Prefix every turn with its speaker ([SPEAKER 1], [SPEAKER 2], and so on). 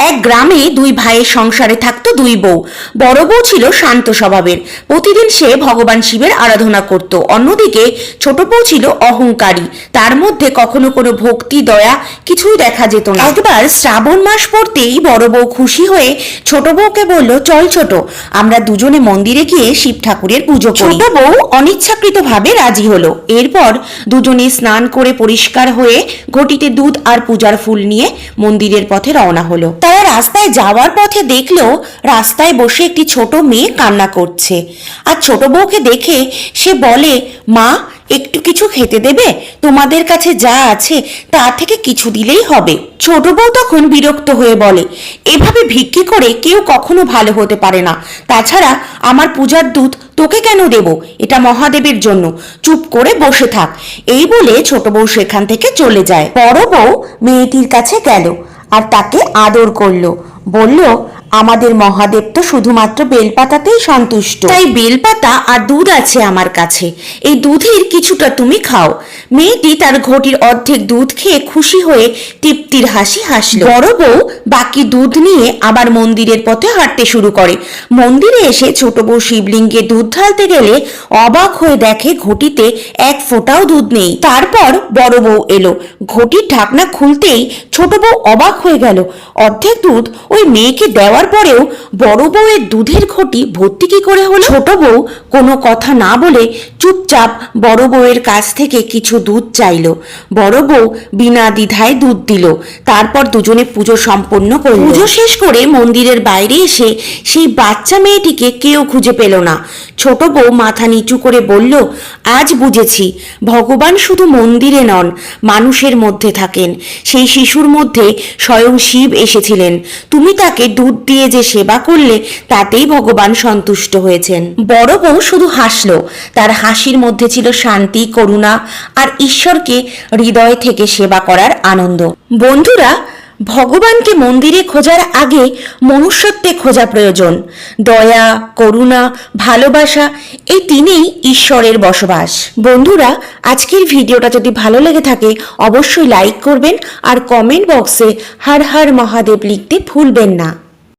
[SPEAKER 1] এক গ্রামে দুই ভাইয়ের সংসারে থাকতো দুই বউ। বড় বউ ছিল শান্ত স্বভাবের, প্রতিদিন সে ভগবান শিবের আরাধনা করত। অন্যদিকে ছোট বউ ছিল অহংকারী, তার মধ্যে কখনো কোনো ভক্তি দয়া কিছুই দেখা যেত না। একবার শ্রাবণ মাস পড়তেই বড় বউ খুশি হয়ে ছোট বউকে বলল, চল ছোট, আমরা দুজনে মন্দিরে গিয়ে শিব ঠাকুরের পুজো করি। ছোট বউ অনিচ্ছাকৃতভাবে রাজি হলো। এরপর দুজনে স্নান করে পরিষ্কার হয়ে ঘটিতে দুধ আর পূজার ফুল নিয়ে মন্দিরের পথে রওনা হলো। তারা রাস্তায় যাওয়ার পথে দেখলো রাস্তায় বসে একটি ছোট মেয়ে কান্না করছে। আর ছোট বউকে দেখে সে বলে, মা, একটু কিছু খেতে দেবে? তোমাদের কাছে যা আছে তা থেকে কিছু দিলেই হবে। ছোট বউ তখন বিরক্ত হয়ে বলে, এভাবে ভিক্ষি করে কেউ কখনো ভালো হতে পারে না। তাছাড়া আমার পূজার দুধ তোকে কেন দেব? এটা মহাদেবের জন্য। চুপ করে বসে থাক। এই বলে ছোট বউ সেখান থেকে চলে যায়। বড় বউ মেয়েটির কাছে গেল আর তাকে আদর করলো। বলল, আমাদের মহাদেব তো শুধুমাত্র বেলপাতাতেই সন্তুষ্ট, তাই বেলপাতা আর দুধ আছে আমার কাছে, এই দুধের কিছুটা তুমি খাও। মেয়েটি তার ঘটির অর্ধেক দুধ খেয়ে খুশি হয়ে তৃপ্তির হাসি হাসলো। বড় বউ বাকি দুধ নিয়ে আবার মন্দিরের পথে হাঁটতে শুরু করে। মন্দিরে এসে ছোট বউ শিবলিঙ্গে দুধ ঢালতে গেলে অবাক হয়ে দেখে ঘটিতে এক ফোঁটাও দুধ নেই। তারপর বড় বউ এলো। ঘটির ঢাকনা খুলতেই ছোট বউ অবাক হয়ে গেল। অর্ধেক দুধ ওই মেয়েকে দেওয়ার পরেও বড় বউয়ের দুধের ঘটি ভর্তি কি করে হলো? ছোট বউ কোনো কথা না বলে চুপচাপ বড় বউয়ের কাছ থেকে কিছু দুধ চাইলো। বড় বউ বিনা দ্বিধায় দুধ দিল। তারপর দুজনে পুজো সম্পন্ন করল। পুজো শেষ করে মন্দিরের বাইরে এসে সেই বাচ্চা মেয়েটিকে কেউ খুঁজে পেল না। ছোট বউ মাথা নিচু করে বলল, আজ বুঝেছি ভগবান শুধু মন্দিরে নন, মানুষের মধ্যে থাকেন। সেই শিশুর মধ্যে স্বয়ং শিব এসেছিলেন। তুমি তাকে দুধ দিয়ে যে সেবা করলে তাতেই ভগবান সন্তুষ্ট হয়েছেন। বড় বউ শুধু হাসলো। তার হাসির মধ্যে ছিল শান্তি, করুণা আর ঈশ্বরকে হৃদয় থেকে সেবা করার আনন্দ। বন্ধুরা, ভগবানকে মন্দিরে খোঁজার আগে মনুষ্যত্বে খোঁজা প্রয়োজন। দয়া, করুণা, ভালোবাসা, এই তিনেই ঈশ্বরের বসবাস। বন্ধুরা, আজকের ভিডিওটা যদি ভালো লেগে থাকে অবশ্যই লাইক করবেন আর কমেন্ট বক্সে হর হর মহাদেব লিখতে ভুলবেন না।